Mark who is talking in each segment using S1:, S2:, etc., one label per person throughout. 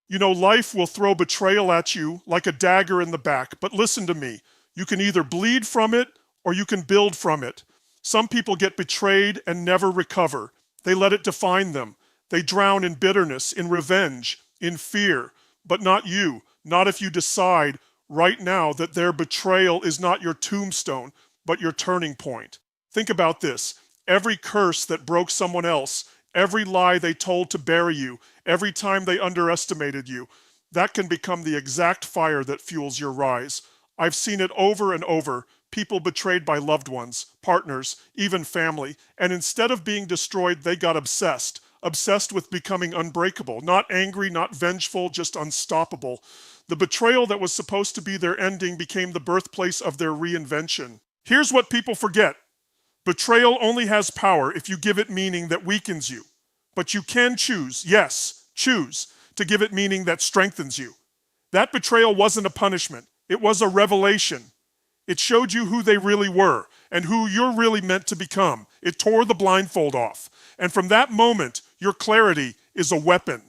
S1: You know, life will throw betrayal at you like a dagger in the back, but listen to me. You can either bleed from it or you can build from it. Some people get betrayed and never recover. They let it define them. They drown in bitterness, in revenge, in fear. But not you. Not if you decide right now that their betrayal is not your tombstone, but your turning point. Think about this. Every curse that broke someone else, every lie they told to bury you, every time they underestimated you, that can become the exact fire that fuels your rise. I've seen it over and over. People betrayed by loved ones, partners, even family, and instead of being destroyed, they got obsessed. Obsessed with becoming unbreakable, not angry, not vengeful, just unstoppable. The betrayal that was supposed to be their ending became the birthplace of their reinvention. Here's what people forget. Betrayal only has power if you give it meaning that weakens you. But you can choose, yes, choose, to give it meaning that strengthens you. That betrayal wasn't a punishment. It was a revelation. It showed you who they really were and who you're really meant to become. It tore the blindfold off. And from that moment, your clarity is a weapon.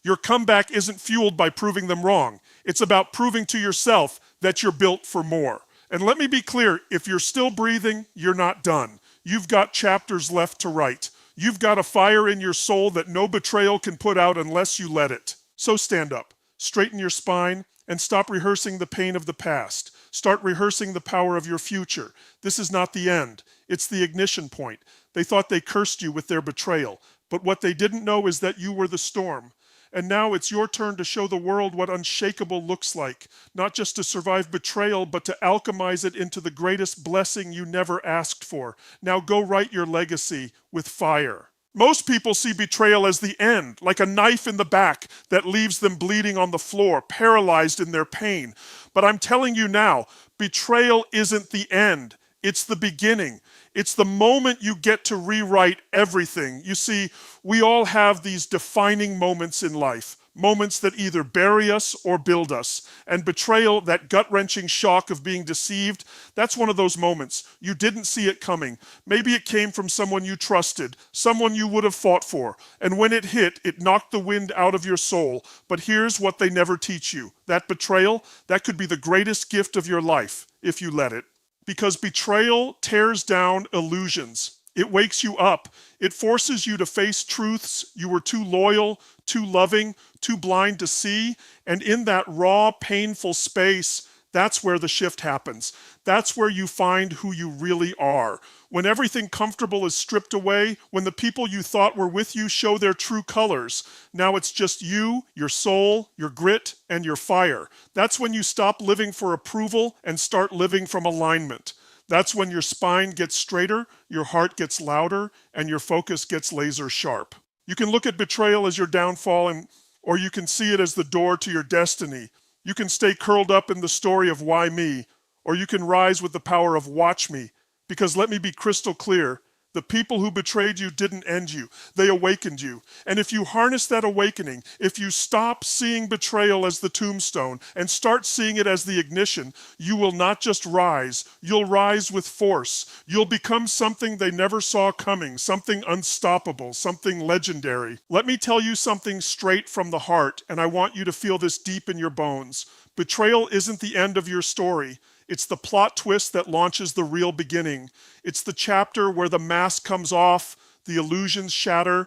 S1: Your comeback isn't fueled by proving them wrong. It's about proving to yourself that you're built for more. And let me be clear, if you're still breathing, you're not done. You've got chapters left to write. You've got a fire in your soul that no betrayal can put out unless you let it. So stand up, straighten your spine, and stop rehearsing the pain of the past. Start rehearsing the power of your future. This is not the end. It's the ignition point. They thought they cursed you with their betrayal, but what they didn't know is that you were the storm. And now it's your turn to show the world what unshakable looks like, not just to survive betrayal, but to alchemize it into the greatest blessing you never asked for. Now go write your legacy with fire. Most people see betrayal as the end, like a knife in the back that leaves them bleeding on the floor, paralyzed in their pain. But I'm telling you now, betrayal isn't the end. It's the beginning. It's the moment you get to rewrite everything. You see, we all have these defining moments in life, moments that either bury us or build us. And betrayal, that gut-wrenching shock of being deceived, that's one of those moments. You didn't see it coming. Maybe it came from someone you trusted, someone you would have fought for. And when it hit, it knocked the wind out of your soul. But here's what they never teach you. That betrayal, that could be the greatest gift of your life, if you let it. Because betrayal tears down illusions. It wakes you up. It forces you to face truths you were too loyal, too loving, too blind to see. And in that raw, painful space, that's where the shift happens. That's where you find who you really are. When everything comfortable is stripped away, when the people you thought were with you show their true colors, now it's just you, your soul, your grit, and your fire. That's when you stop living for approval and start living from alignment. That's when your spine gets straighter, your heart gets louder, and your focus gets laser sharp. You can look at betrayal as your downfall, or you can see it as the door to your destiny. You can stay curled up in the story of why me, or you can rise with the power of watch me. Because let me be crystal clear, the people who betrayed you didn't end you, they awakened you. And if you harness that awakening, if you stop seeing betrayal as the tombstone and start seeing it as the ignition, you will not just rise, you'll rise with force. You'll become something they never saw coming, something unstoppable, something legendary. Let me tell you something straight from the heart, and I want you to feel this deep in your bones. Betrayal isn't the end of your story. It's the plot twist that launches the real beginning. It's the chapter where the mask comes off, the illusions shatter,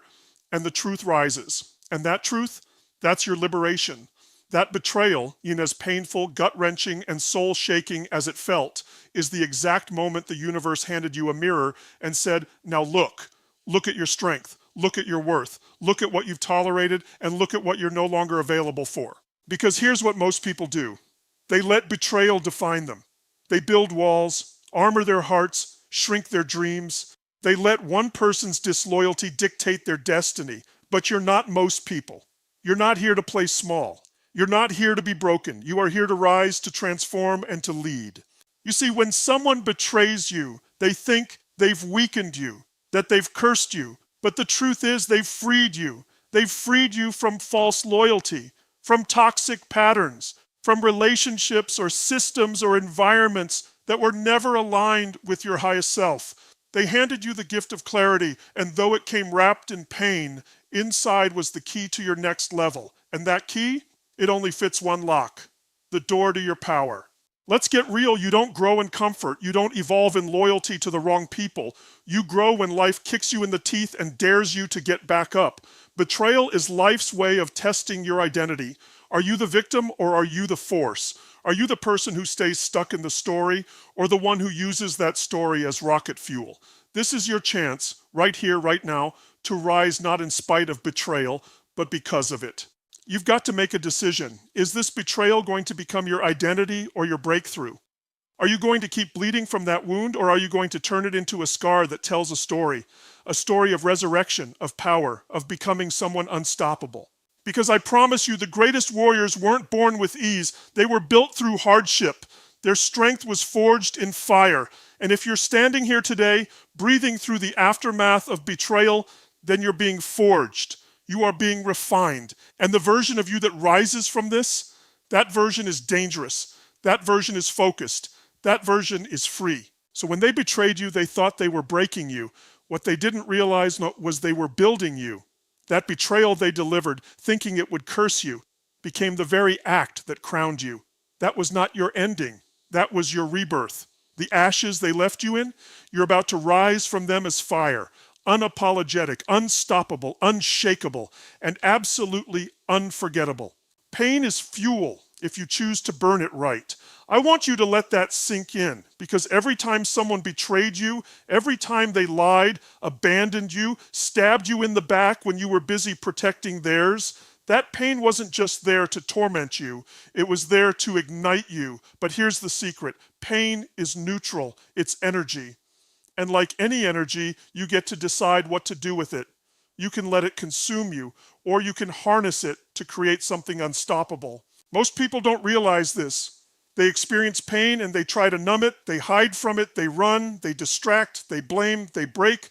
S1: and the truth rises. And that truth, that's your liberation. That betrayal, in as painful, gut-wrenching, and soul-shaking as it felt, is the exact moment the universe handed you a mirror and said, now look at your strength, look at your worth, look at what you've tolerated, and look at what you're no longer available for. Because here's what most people do. They let betrayal define them. They build walls, armor their hearts, shrink their dreams. They let one person's disloyalty dictate their destiny. But you're not most people. You're not here to play small. You're not here to be broken. You are here to rise, to transform, and to lead. You see, when someone betrays you, they think they've weakened you, that they've cursed you. But the truth is they've freed you. They've freed you from false loyalty, from toxic patterns, from relationships or systems or environments that were never aligned with your highest self. They handed you the gift of clarity, and though it came wrapped in pain, inside was the key to your next level. And that key? It only fits one lock, the door to your power. Let's get real. You don't grow in comfort. You don't evolve in loyalty to the wrong people. You grow when life kicks you in the teeth and dares you to get back up. Betrayal is life's way of testing your identity. Are you the victim or are you the force? Are you the person who stays stuck in the story or the one who uses that story as rocket fuel? This is your chance, right here, right now, to rise not in spite of betrayal, but because of it. You've got to make a decision. Is this betrayal going to become your identity or your breakthrough? Are you going to keep bleeding from that wound, or are you going to turn it into a scar that tells a story of resurrection, of power, of becoming someone unstoppable? Because I promise you, the greatest warriors weren't born with ease. They were built through hardship. Their strength was forged in fire. And if you're standing here today, breathing through the aftermath of betrayal, then you're being forged. You are being refined. And the version of you that rises from this, that version is dangerous. That version is focused. That version is free. So when they betrayed you, they thought they were breaking you. What they didn't realize was they were building you. That betrayal they delivered, thinking it would curse you, became the very act that crowned you. That was not your ending. That was your rebirth. The ashes they left you in, you're about to rise from them as fire. Unapologetic, unstoppable, unshakable, and absolutely unforgettable. Pain is fuel if you choose to burn it right. I want you to let that sink in, because every time someone betrayed you, every time they lied, abandoned you, stabbed you in the back when you were busy protecting theirs, that pain wasn't just there to torment you, it was there to ignite you. But here's the secret: pain is neutral, it's energy. And like any energy, you get to decide what to do with it. You can let it consume you, or you can harness it to create something unstoppable. Most people don't realize this. They experience pain and they try to numb it, they hide from it, they run, they distract, they blame, they break.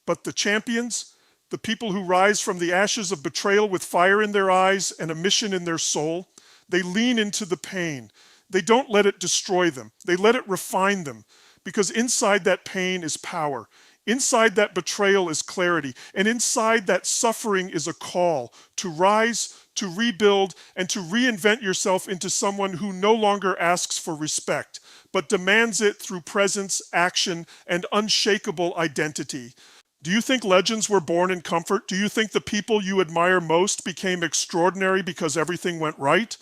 S1: But the champions, the people who rise from the ashes of betrayal with fire in their eyes and a mission in their soul, they lean into the pain. They don't let it destroy them. They let it refine them. Because inside that pain is power. Inside that betrayal is clarity. And inside that suffering is a call to rise, to rebuild, and to reinvent yourself into someone who no longer asks for respect, but demands it through presence, action, and unshakable identity. Do you think legends were born in comfort? Do you think the people you admire most became extraordinary because everything went right?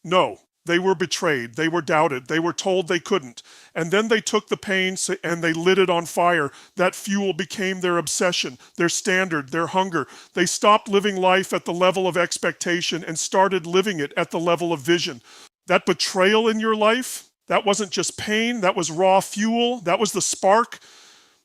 S1: No. They were betrayed, they were doubted, they were told they couldn't. And then they took the pain and they lit it on fire. That fuel became their obsession, their standard, their hunger. They stopped living life at the level of expectation and started living it at the level of vision. That betrayal in your life, that wasn't just pain, that was raw fuel, that was the spark.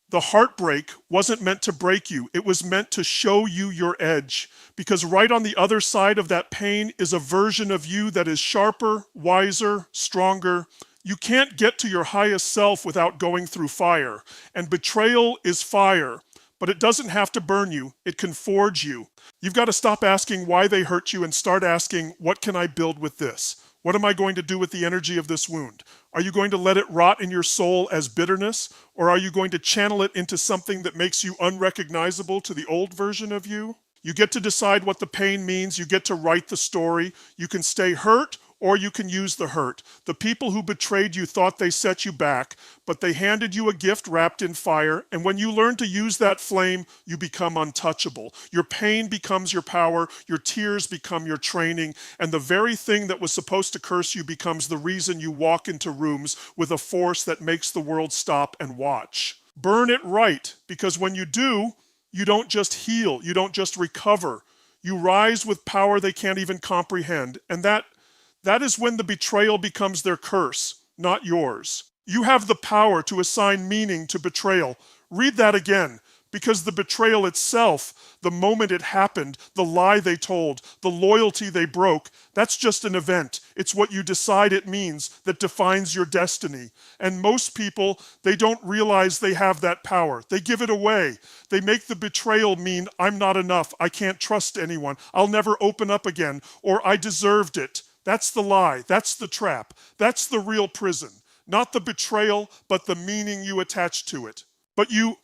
S1: The heartbreak wasn't meant to break you. It was meant to show you your edge. Because right on the other side of that pain is a version of you that is sharper, wiser, stronger. You can't get to your highest self without going through fire. And betrayal is fire. But it doesn't have to burn you. It can forge you. You've got to stop asking why they hurt you and start asking, what can I build with this? What am I going to do with the energy of this wound? Are you going to let it rot in your soul as bitterness? Or are you going to channel it into something that makes you unrecognizable to the old version of you? You get to decide what the pain means. You get to write the story. You can stay hurt or you can use the hurt. The people who betrayed you thought they set you back, but they handed you a gift wrapped in fire, and when you learn to use that flame, you become untouchable. Your pain becomes your power, your tears become your training, and the very thing that was supposed to curse you becomes the reason you walk into rooms with a force that makes the world stop and watch. Burn it right, because when you do, you don't just heal, you don't just recover. You rise with power they can't even comprehend, and that is when the betrayal becomes their curse, not yours. You have the power to assign meaning to betrayal. Read that again, because the betrayal itself, the moment it happened, the lie they told, the loyalty they broke, that's just an event. It's what you decide it means that defines your destiny. And most people, they don't realize they have that power. They give it away. They make the betrayal mean, I'm not enough, I can't trust anyone, I'll never open up again, or I deserved it. That's the lie. That's the trap. That's the real prison. Not the betrayal, but the meaning you attach to it. But you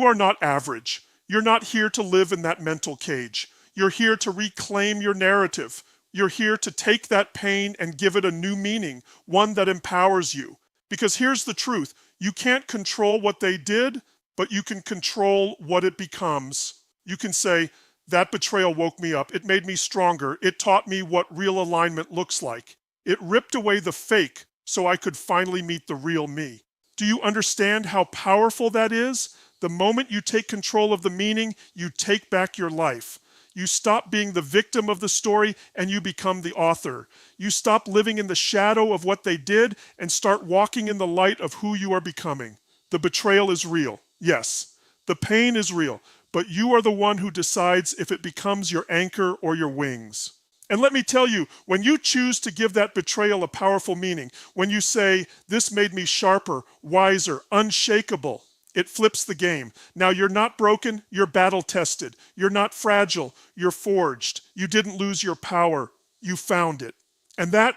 S1: are not average. You're not here to live in that mental cage. You're here to reclaim your narrative. You're here to take that pain and give it a new meaning, one that empowers you. Because here's the truth. You can't control what they did, but you can control what it becomes. You can say, that betrayal woke me up. It made me stronger. It taught me what real alignment looks like. It ripped away the fake so I could finally meet the real me. Do you understand how powerful that is? The moment you take control of the meaning, you take back your life. You stop being the victim of the story and you become the author. You stop living in the shadow of what they did and start walking in the light of who you are becoming. The betrayal is real. Yes, the pain is real, but you are the one who decides if it becomes your anchor or your wings. And let me tell you, when you choose to give that betrayal a powerful meaning, when you say, this made me sharper, wiser, unshakable, it flips the game. Now you're not broken, you're battle tested. You're not fragile, you're forged. You didn't lose your power, you found it. And that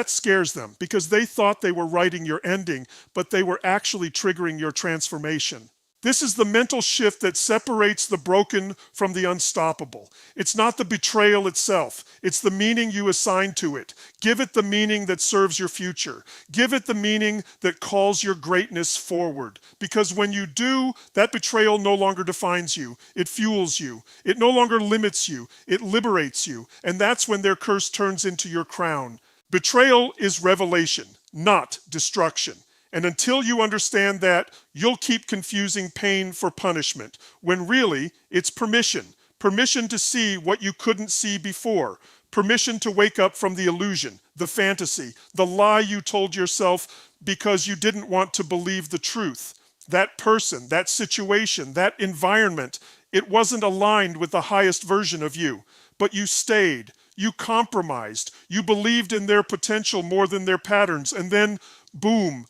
S1: scares them because they thought they were writing your ending, but they were actually triggering your transformation. This is the mental shift that separates the broken from the unstoppable. It's not the betrayal itself. It's the meaning you assign to it. Give it the meaning that serves your future. Give it the meaning that calls your greatness forward. Because when you do, that betrayal no longer defines you. It fuels you. It no longer limits you. It liberates you. And that's when their curse turns into your crown. Betrayal is revelation, not destruction. And until you understand that, you'll keep confusing pain for punishment, when really it's permission. Permission to see what you couldn't see before. Permission to wake up from the illusion, the fantasy, the lie you told yourself because you didn't want to believe the truth. That person, that situation, that environment, it wasn't aligned with the highest version of you. But you stayed, you compromised, you believed in their potential more than their patterns, and then, boom,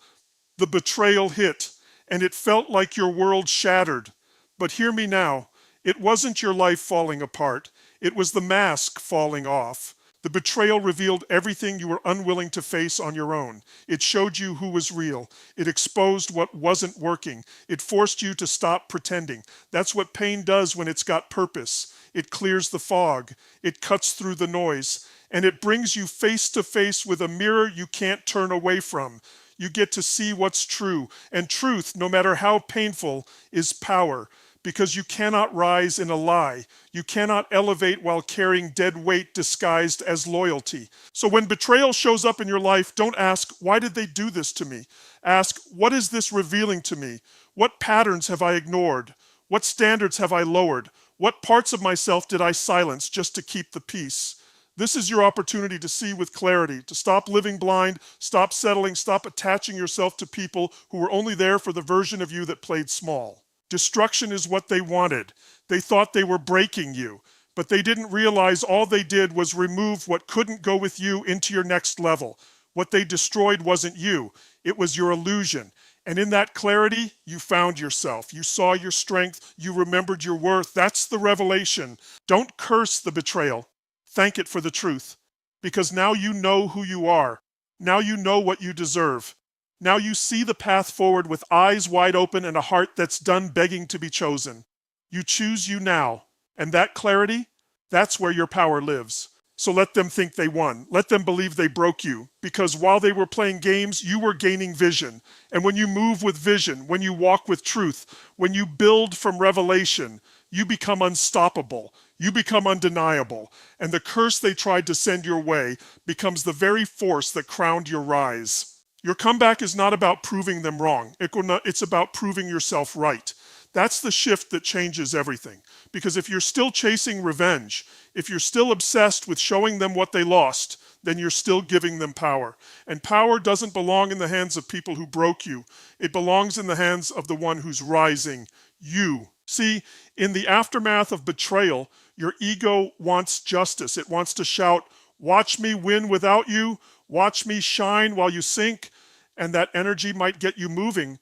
S1: the betrayal hit, and it felt like your world shattered. But hear me now, it wasn't your life falling apart. It was the mask falling off. The betrayal revealed everything you were unwilling to face on your own. It showed you who was real. It exposed what wasn't working. It forced you to stop pretending. That's what pain does when it's got purpose. It clears the fog. It cuts through the noise. And it brings you face to face with a mirror you can't turn away from. You get to see what's true. And truth, no matter how painful, is power. Because you cannot rise in a lie. You cannot elevate while carrying dead weight disguised as loyalty. So when betrayal shows up in your life, don't ask, why did they do this to me? Ask, what is this revealing to me? What patterns have I ignored? What standards have I lowered? What parts of myself did I silence just to keep the peace? This is your opportunity to see with clarity, to stop living blind, stop settling, stop attaching yourself to people who were only there for the version of you that played small. Destruction is what they wanted. They thought they were breaking you, but they didn't realize all they did was remove what couldn't go with you into your next level. What they destroyed wasn't you, it was your illusion. And in that clarity, you found yourself. You saw your strength, you remembered your worth. That's the revelation. Don't curse the betrayal. Thank it for the truth, because now you know who you are. Now you know what you deserve. Now you see the path forward with eyes wide open and a heart that's done begging to be chosen. You choose you now, and that clarity, that's where your power lives. So let them think they won. Let them believe they broke you, because while they were playing games, you were gaining vision. And when you move with vision, when you walk with truth, when you build from revelation, you become unstoppable. You become undeniable. And the curse they tried to send your way becomes the very force that crowned your rise. Your comeback is not about proving them wrong. It's about proving yourself right. That's the shift that changes everything. Because if you're still chasing revenge, if you're still obsessed with showing them what they lost, then you're still giving them power. And power doesn't belong in the hands of people who broke you. It belongs in the hands of the one who's rising, you. See, in the aftermath of betrayal, your ego wants justice. It wants to shout, watch me win without you, watch me shine while you sink, and that energy might get you moving,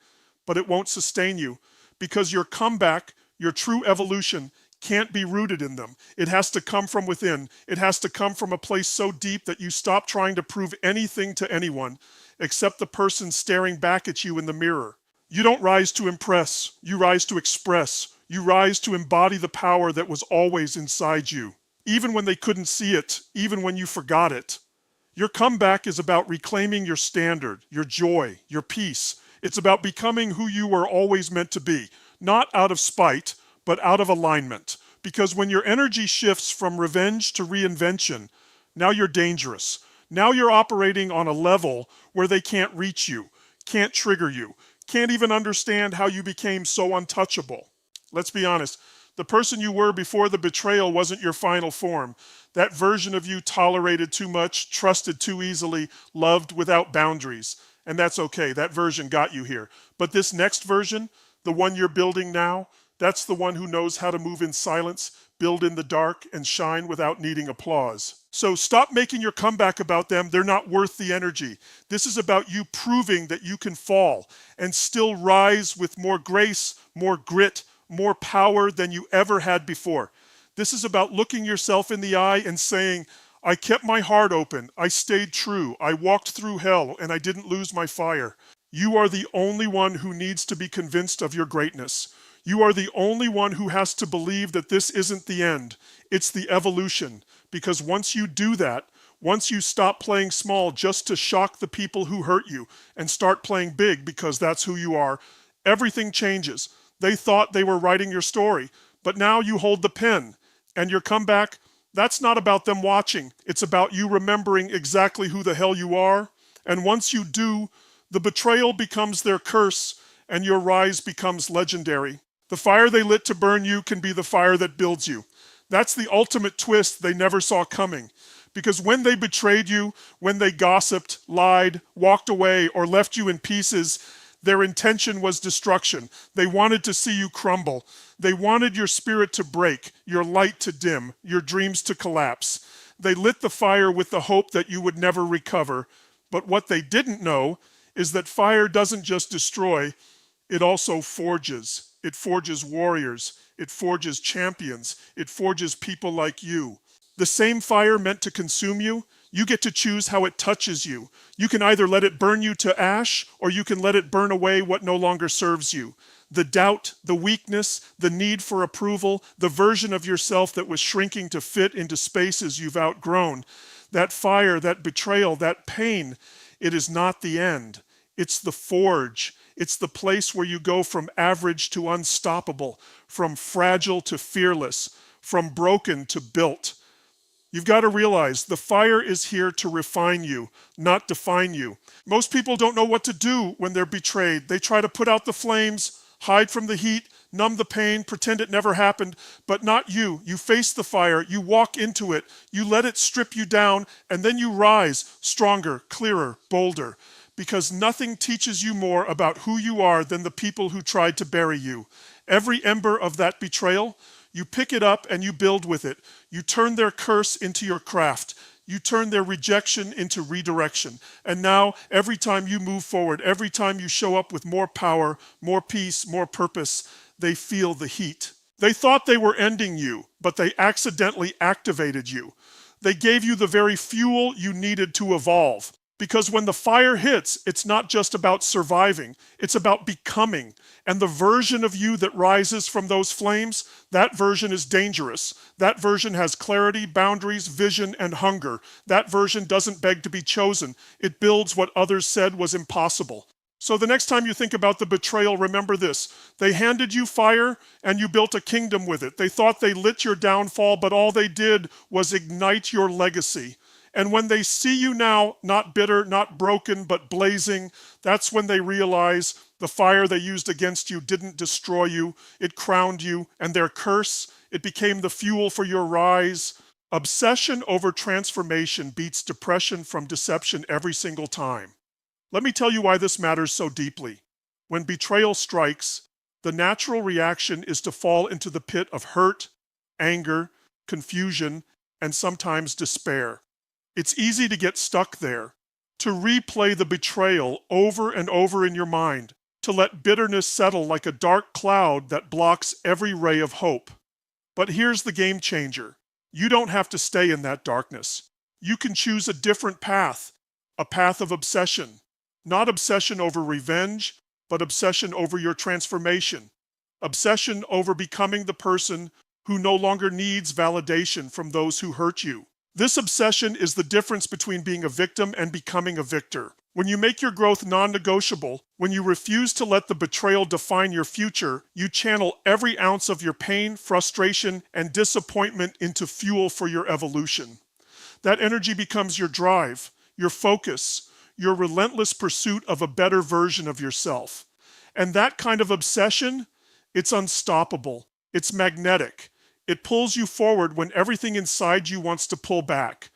S1: but it won't sustain you, because your comeback, your true evolution, can't be rooted in them. It has to come from within. It has to come from a place so deep that you stop trying to prove anything to anyone, except the person staring back at you in the mirror. You don't rise to impress, you rise to express. You rise to embody the power that was always inside you. even when they couldn't see it, even when you forgot it. Your comeback is about reclaiming your standard, your joy, your peace. It's about becoming who you were always meant to be, not out of spite, but out of alignment. Because when your energy shifts from revenge to reinvention, now you're dangerous. Now you're operating on a level where they can't reach you, can't trigger you, can't even understand how you became so untouchable. Let's be honest. The person you were before the betrayal wasn't your final form. That version of you tolerated too much, trusted too easily, loved without boundaries. And that's okay. That version got you here. But this next version, the one you're building now, that's the one who knows how to move in silence, build in the dark, and shine without needing applause. So stop making your comeback about them. They're not worth the energy. This is about you proving that you can fall and still rise with more grace, more grit, more power than you ever had before. This is about looking yourself in the eye and saying, I kept my heart open, I stayed true, I walked through hell, and I didn't lose my fire. You are the only one who needs to be convinced of your greatness. You are the only one who has to believe that this isn't the end, it's the evolution. Because once you do that, once you stop playing small just to shock the people who hurt you and start playing big because that's who you are, everything changes. They thought they were writing your story, but now you hold the pen. And your comeback, that's not about them watching. It's about you remembering exactly who the hell you are. And once you do, the betrayal becomes their curse and your rise becomes legendary. The fire they lit to burn you can be the fire that builds you. That's the ultimate twist they never saw coming. Because when they betrayed you, when they gossiped, lied, walked away, or left you in pieces, their intention was destruction. They wanted to see you crumble. They wanted your spirit to break, your light to dim, your dreams to collapse. They lit the fire with the hope that you would never recover. But what they didn't know is that fire doesn't just destroy, it also forges. It forges warriors. It forges champions. It forges people like you. The same fire meant to consume you, you get to choose how it touches you. You can either let it burn you to ash, or you can let it burn away what no longer serves you. The doubt, the weakness, the need for approval, the version of yourself that was shrinking to fit into spaces you've outgrown. That fire, that betrayal, that pain, it is not the end. It's the forge. It's the place where you go from average to unstoppable, from fragile to fearless, from broken to built. You've got to realize the fire is here to refine you, not define you. Most people don't know what to do when they're betrayed. They try to put out the flames, hide from the heat, numb the pain, pretend it never happened, but not you. You face the fire, you walk into it, you let it strip you down, and then you rise stronger, clearer, bolder. Because nothing teaches you more about who you are than the people who tried to bury you. Every ember of that betrayal, you pick it up and you build with it. You turn their curse into your craft. You turn their rejection into redirection. And now, every time you move forward, every time you show up with more power, more peace, more purpose, they feel the heat. They thought they were ending you, but they accidentally activated you. They gave you the very fuel you needed to evolve. Because when the fire hits, it's not just about surviving, it's about becoming. And the version of you that rises from those flames, that version is dangerous. That version has clarity, boundaries, vision, and hunger. That version doesn't beg to be chosen. It builds what others said was impossible. So the next time you think about the betrayal, remember this. They handed you fire and you built a kingdom with it. They thought they lit your downfall, but all they did was ignite your legacy. And when they see you now, not bitter, not broken, but blazing, that's when they realize the fire they used against you didn't destroy you, it crowned you, and their curse, it became the fuel for your rise. Obsession over transformation beats depression from deception every single time. Let me tell you why this matters so deeply. When betrayal strikes, the natural reaction is to fall into the pit of hurt, anger, confusion, and sometimes despair. It's easy to get stuck there, to replay the betrayal over and over in your mind, to let bitterness settle like a dark cloud that blocks every ray of hope. But here's the game changer. You don't have to stay in that darkness. You can choose a different path, a path of obsession. Not obsession over revenge, but obsession over your transformation. Obsession over becoming the person who no longer needs validation from those who hurt you. This obsession is the difference between being a victim and becoming a victor. When you make your growth non-negotiable, when you refuse to let the betrayal define your future, you channel every ounce of your pain, frustration, and disappointment into fuel for your evolution. That energy becomes your drive, your focus, your relentless pursuit of a better version of yourself. And that kind of obsession, it's unstoppable. It's magnetic. It pulls you forward when everything inside you wants to pull back.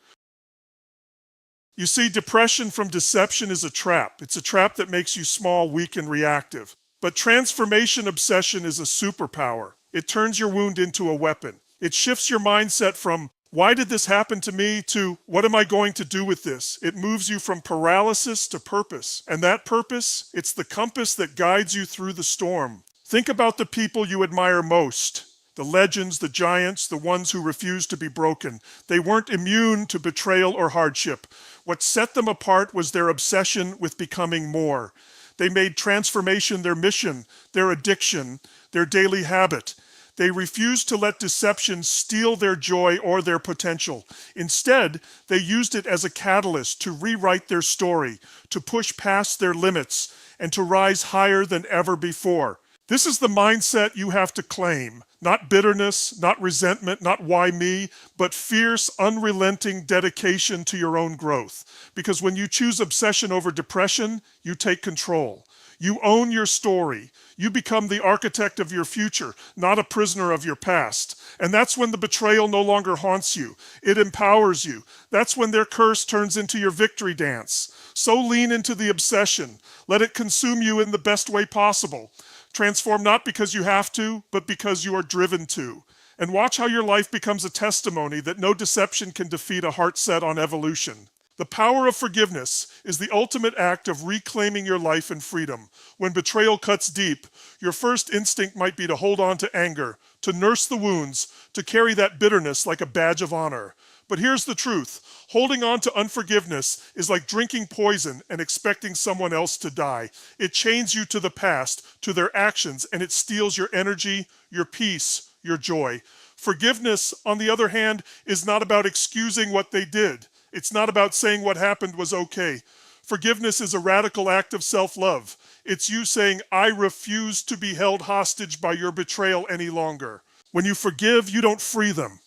S1: You see, depression from deception is a trap. It's a trap that makes you small, weak, and reactive. But transformation obsession is a superpower. It turns your wound into a weapon. It shifts your mindset from, why did this happen to me, to, what am I going to do with this? It moves you from paralysis to purpose. And that purpose, it's the compass that guides you through the storm. Think about the people you admire most. The legends, the giants, the ones who refuse to be broken. They weren't immune to betrayal or hardship. What set them apart was their obsession with becoming more. They made transformation their mission, their addiction, their daily habit. They refused to let deception steal their joy or their potential. Instead, they used it as a catalyst to rewrite their story, to push past their limits, and to rise higher than ever before. This is the mindset you have to claim. Not bitterness, not resentment, not why me, but fierce, unrelenting dedication to your own growth. Because when you choose obsession over depression, you take control. You own your story. You become the architect of your future, not a prisoner of your past. And that's when the betrayal no longer haunts you. It empowers you. That's when their curse turns into your victory dance. So lean into the obsession. Let it consume you in the best way possible. Transform not because you have to, but because you are driven to. And watch how your life becomes a testimony that no deception can defeat a heart set on evolution. The power of forgiveness is the ultimate act of reclaiming your life and freedom. When betrayal cuts deep, your first instinct might be to hold on to anger, to nurse the wounds, to carry that bitterness like a badge of honor. But here's the truth. Holding on to unforgiveness is like drinking poison and expecting someone else to die. It chains you to the past, to their actions, and it steals your energy, your peace, your joy. Forgiveness, on the other hand, is not about excusing what they did. It's not about saying what happened was okay. Forgiveness is a radical act of self-love. It's you saying, I refuse to be held hostage by your betrayal any longer. When you forgive, you don't free them.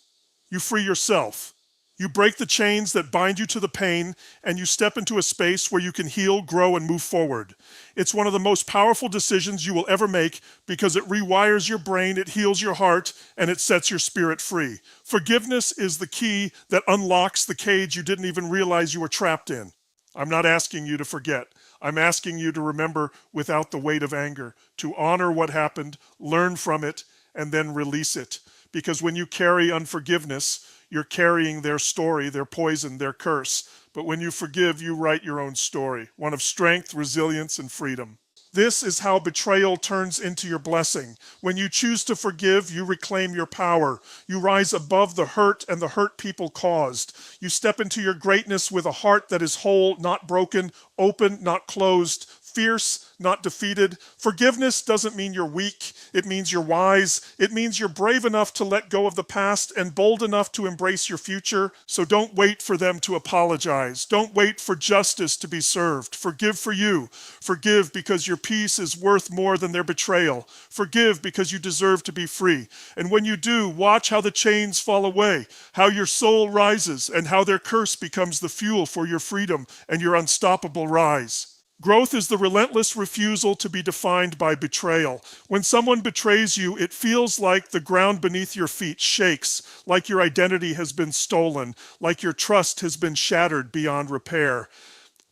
S1: You free yourself. You break the chains that bind you to the pain, and you step into a space where you can heal, grow, and move forward. It's one of the most powerful decisions you will ever make because it rewires your brain, it heals your heart, and it sets your spirit free. Forgiveness is the key that unlocks the cage you didn't even realize you were trapped in. I'm not asking you to forget. I'm asking you to remember without the weight of anger, to honor what happened, learn from it, and then release it. Because when you carry unforgiveness, you're carrying their story, their poison, their curse. But when you forgive, you write your own story, one of strength, resilience, and freedom. This is how betrayal turns into your blessing. When you choose to forgive, you reclaim your power. You rise above the hurt and the hurt people caused. You step into your greatness with a heart that is whole, not broken, open, not closed, fierce, not defeated. Forgiveness doesn't mean you're weak. It means you're wise. It means you're brave enough to let go of the past and bold enough to embrace your future. So don't wait for them to apologize. Don't wait for justice to be served. Forgive for you. Forgive because your peace is worth more than their betrayal. Forgive because you deserve to be free. And when you do, watch how the chains fall away, how your soul rises, and how their curse becomes the fuel for your freedom and your unstoppable rise. Growth is the relentless refusal to be defined by betrayal. When someone betrays you, it feels like the ground beneath your feet shakes, like your identity has been stolen, like your trust has been shattered beyond repair.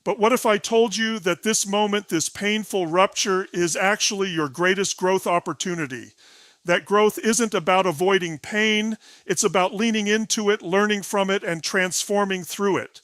S1: But what if I told you that this moment, this painful rupture, is actually your greatest growth opportunity? That growth isn't about avoiding pain, it's about leaning into it, learning from it, and transforming through it.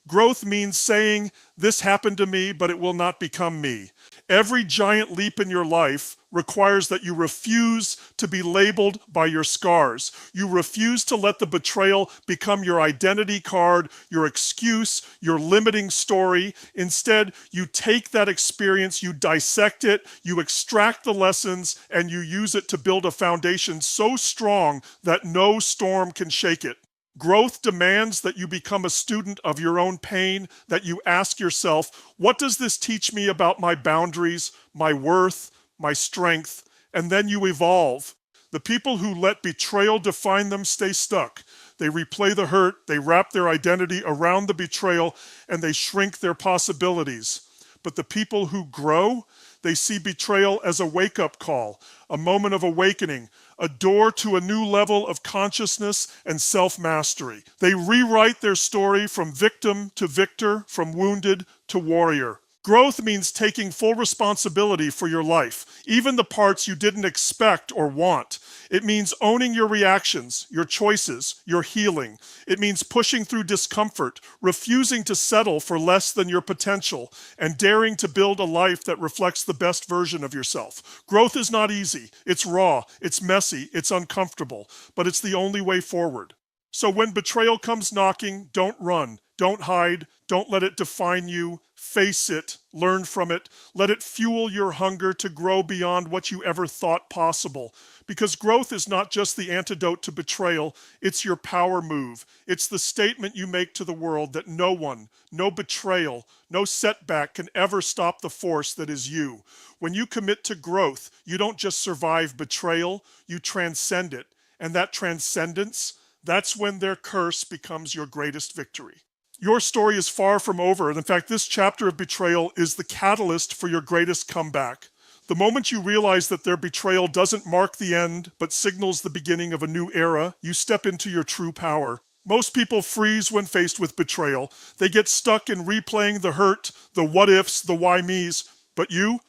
S1: Growth means saying, this happened to me, but it will not become me. Every giant leap in your life requires that you refuse to be labeled by your scars. You refuse to let the betrayal become your identity card, your excuse, your limiting story. Instead, you take that experience, you dissect it, you extract the lessons, and you use it to build a foundation so strong that no storm can shake it. Growth demands that you become a student of your own pain, that you ask yourself, what does this teach me about my boundaries, my worth, my strength? And then you evolve. The people who let betrayal define them stay stuck. They replay the hurt, they wrap their identity around the betrayal, and they shrink their possibilities. But the people who grow, they see betrayal as a wake-up call, a moment of awakening, a door to a new level of consciousness and self-mastery. They rewrite their story from victim to victor, from wounded to warrior. Growth means taking full responsibility for your life, even the parts you didn't expect or want. It means owning your reactions, your choices, your healing. It means pushing through discomfort, refusing to settle for less than your potential, and daring to build a life that reflects the best version of yourself. Growth is not easy. It's raw, it's messy, it's uncomfortable, but it's the only way forward. So when betrayal comes knocking, don't run, don't hide, don't let it define you. Face it, learn from it, let it fuel your hunger to grow beyond what you ever thought possible. Because growth is not just the antidote to betrayal, it's your power move. It's the statement you make to the world that no one, no betrayal, no setback can ever stop the force that is you. When you commit to growth, you don't just survive betrayal, you transcend it. And that transcendence, that's when their curse becomes your greatest victory. Your story is far from over, and in fact, this chapter of betrayal is the catalyst for your greatest comeback. The moment you realize that their betrayal doesn't mark the end, but signals the beginning of a new era, you step into your true power. Most people freeze when faced with betrayal. They get stuck in replaying the hurt, the what-ifs, the why-me's. But you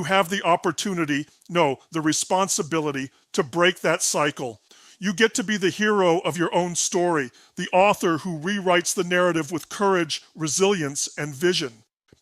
S1: have the opportunity, no, the responsibility to break that cycle. You get to be the hero of your own story, the author who rewrites the narrative with courage, resilience, and vision.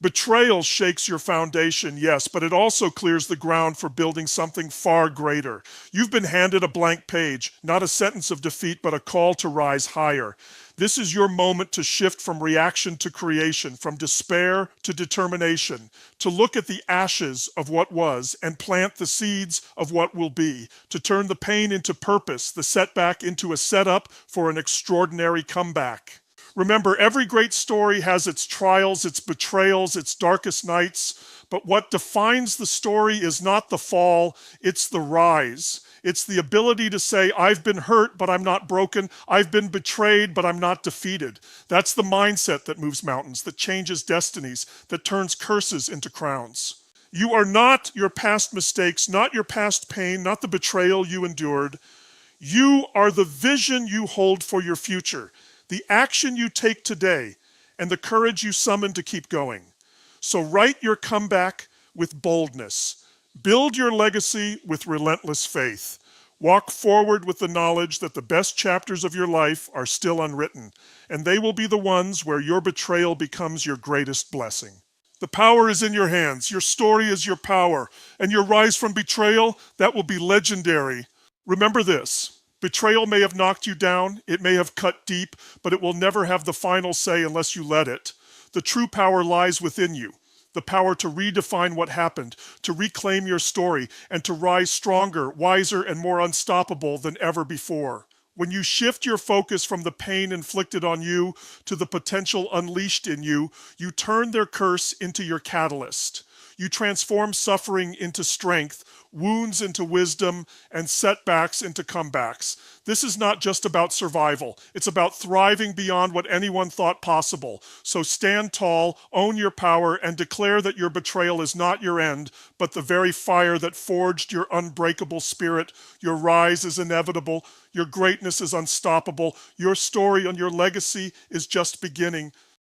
S1: Betrayal shakes your foundation, yes, but it also clears the ground for building something far greater. You've been handed a blank page, not a sentence of defeat, but a call to rise higher. This is your moment to shift from reaction to creation, from despair to determination, to look at the ashes of what was and plant the seeds of what will be, to turn the pain into purpose, the setback into a setup for an extraordinary comeback. Remember, every great story has its trials, its betrayals, its darkest nights, but what defines the story is not the fall, it's the rise. It's the ability to say, I've been hurt, but I'm not broken. I've been betrayed, but I'm not defeated. That's the mindset that moves mountains, that changes destinies, that turns curses into crowns. You are not your past mistakes, not your past pain, not the betrayal you endured. You are the vision you hold for your future, the action you take today, and the courage you summon to keep going. So write your comeback with boldness. Build your legacy with relentless faith. Walk forward with the knowledge that the best chapters of your life are still unwritten, and they will be the ones where your betrayal becomes your greatest blessing. The power is in your hands. Your story is your power, and your rise from betrayal, that will be legendary. Remember this. Betrayal may have knocked you down, it may have cut deep, but it will never have the final say unless you let it. The true power lies within you. The power to redefine what happened, to reclaim your story, and to rise stronger, wiser, and more unstoppable than ever before. When you shift your focus from the pain inflicted on you to the potential unleashed in you, you turn their curse into your catalyst. You transform suffering into strength, wounds into wisdom, and setbacks into comebacks. This is not just about survival. It's about thriving beyond what anyone thought possible. So stand tall, own your power, and declare that your betrayal is not your end, but the very fire that forged your unbreakable spirit. Your rise is inevitable. Your greatness is unstoppable. Your story and your legacy is just beginning.